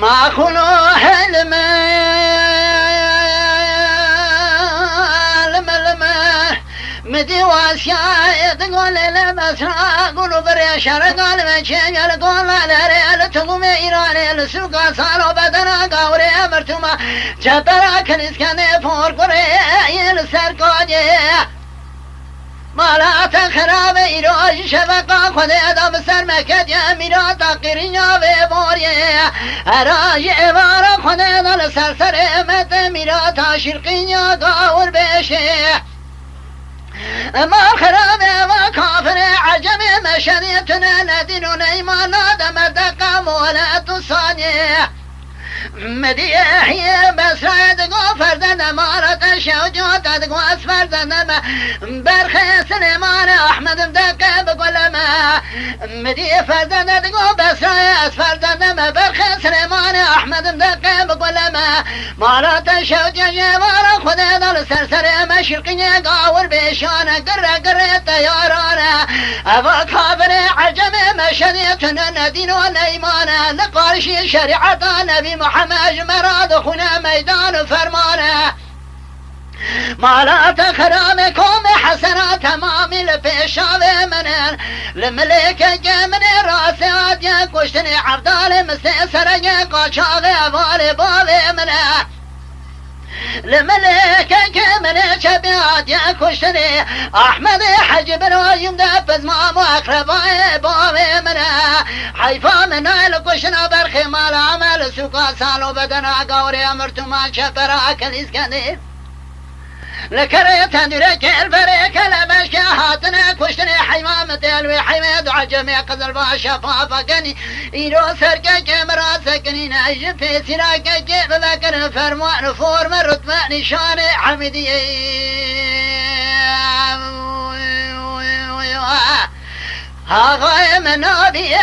ما خلو حلم مدي واسيا تقول لمسرا قولوا بريشر قال ما شجر قول لا تقوم إيراني السوق صاروا بدنا قوري مرتما جبرا كنيس كان فور قري السرقاجي ما لا تخرب إيراج شبكة خد أدم سر مكد يا ميرا تقرين يا بوري أراج إبارة خد أدم سر مت ميرا تشرقين يا قور بشي ما خراب ما كافر عجم مشريتنا ندين نيمان دم دقم ولا تصاني مديحي بس رايد غفر دنا مارت شوجو تدقو اسفر دنا برخي سليمان احمد مدقى بقول ما مدي فردنا تدقو بس رايد اسفر دنا برخي سليمان احمد مدقى بقول ما مارت شوجو جوار خدا دل سرسر مشرقي قاور بشان قر قر طيارنا ابا كابر عجم مشنيتنا ندين ونيمان نقارش شريعه نبي محمد مراد خنا ميدان فرمانه ما لا تخرامكم حسنات تمام البيشاوي من الملك جمن راسيات يا كشتني عبدال مستسر يا قشاغي بالي بالي منه الملك كمن شبيات يا كشتني احمد حجب رايم دبز مامو اقرباي بابي منه حيفا من الكشنا برخي مال عمل سوقا سالو بدنا قوري امرتو ما شبرا كنيس كني لكريت هندرك الفريق لمشك هاتنا كشتني حيمام تلوي حميد عجمي قدر باشا فافقني إيرو سرقك مراسكني ناجب في سراك جيب ذكر فرمان فور مرت نشان حمدي هاغاي من نبي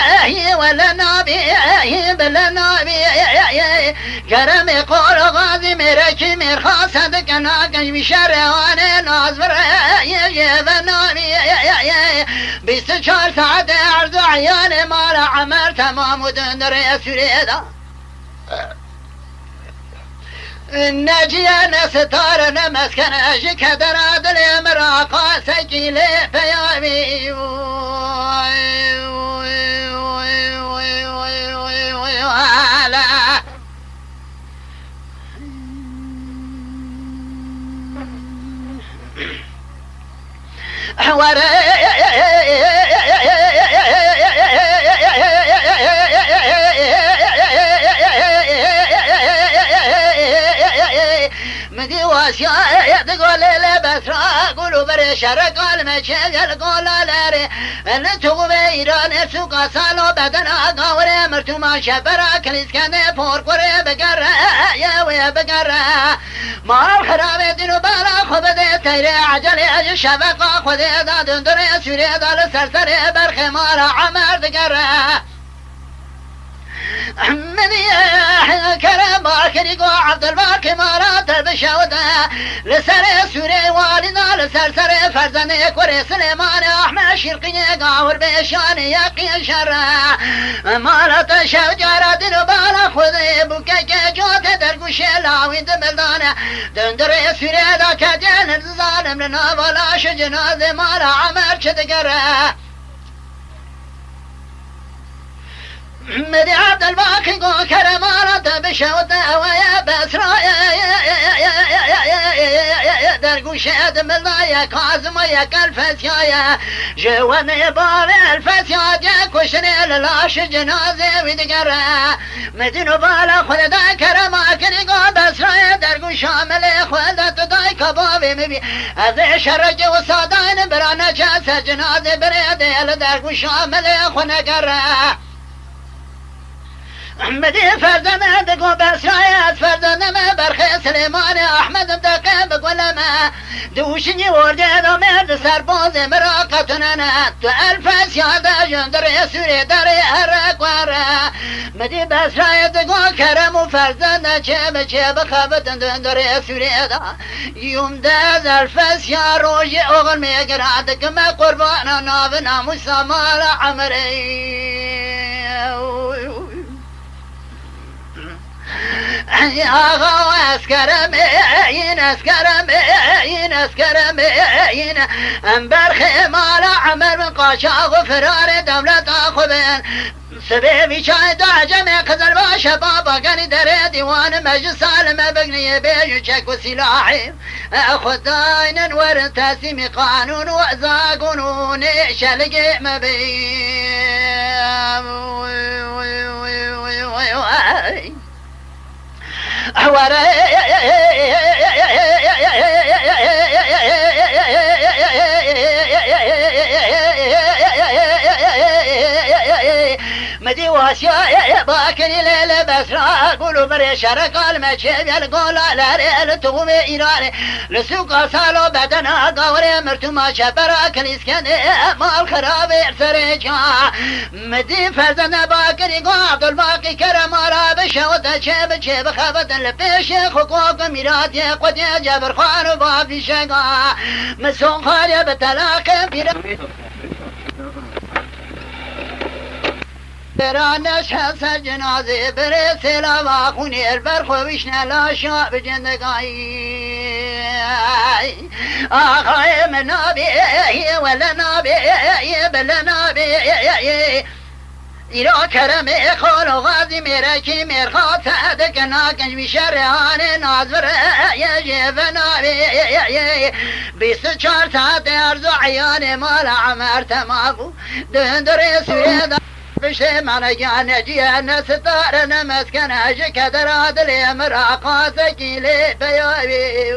ولا نبي بلا نبي كرم قول غازي مركي مرخاص دكنا كش شروان ناظر يبناني بستشار ساعة عرض عيان مال عمر تمام ودندر يسريدا النجيان ستارنا مسكن أجك دراد الامراقا سجيلي فيامي مدي واسيا تقول لي بسرا قولوا بريشر قال ما شغل قول لاري ان تغوي ايران سوق سالو بدنا قوري مرتما شبرا كنيس كان فور قري بقرا يا ويا بقرا ما الخراب دينو بالا خبد تيري عجل شبقه خذ داد دري سوري دال سرسر برخ مال عمر دقرا مني كرم باكريقو عبد الباقي مرات بشوده لسر سوري والنا لسر سر فرزني كوري سليمان احمد شرقي قاور بشاني يقين شرا مالت شوجارة دينو بالا خذي بكيك جوت درقوش لاوين دملدانه دندري سوري دا كدين الظالم لنا بلاش جنازي مال عمر شدقره مدي عبد الباقي قو كرمارة بشوته ويا بسرا درقوش ادم الله كاظم يا كالفسيا جواني بالي الفسيا كشني للاش جنازي ويدقرا مدينو بالا خلدا كرما كنيقو بسرا درقوش عملي خلدا تداي كبابي مبي هذا شرج وصادين برانا جاس جنازي بريدي لدرقوش عملي خنقرا مدي فردنا دقو بسرايات فردنا ما برخي سليمان احمد مدقى بقول ما دوشني وردنا مرد سربوز مراقتنا الف سيادة جندر يسوري داري هرق ورا مدي بسرايات دقو كرم وفردنا جيب جيب خبت دندر يسوري دا يوم داز الف سيا روجي اغل ميقرادك ما قربانا نابنا مسامال عمري آغا اسکرم این برخی مال عمر قاچاق و فرار دولت خوبین سبیبی چای دا جمع قزل باشه بابا گنی در دیوان مجلس سالم بگنی بیجو چک و سلاحی خداین ور تسیم قانون و ازا قانون شلقی مبین مدي واسيا باكني ليلة بسرا قولوا بري شرق المشيب يلقول لا ريل تومي إيراني لسوق سالو بدنا قوري مرتما شبرا كنيسكن مال خرابي سريجا مدي فرزنا باكني قابل الباقي كرم على بشوت شيب خابت لبيش حقوق ميراث قد جبر خان وباب شقا مسون خالي بتلاقي برانش حسر جنازه بره سلام آخونی البر خویش نلاشا بجندگاهی آخای من نابی ولا نابی بلا نابی ایرا کرم خال و غازی میره کی میرخواد صدق ناکنج بیشرهان نازور یجیب نابی 24 ساعت ارزو عیان مال عمر تمامو دندر سویه بشه من جانجی نستار نمسکن عشق دراد لی مراقاس کیلی بیابی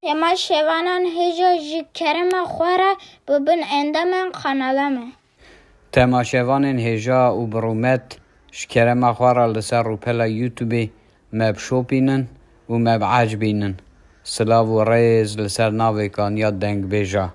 تماشاوانان هجا جی کرم خوره ببین اندامن قنالمه تماشاوانان هجا و برومت شکرم خوره لسر رو پلا یوتیوبی مب شوپینن و مب عجبینن سلاو و ریز لسر ناوی کان یا دنگ بیجا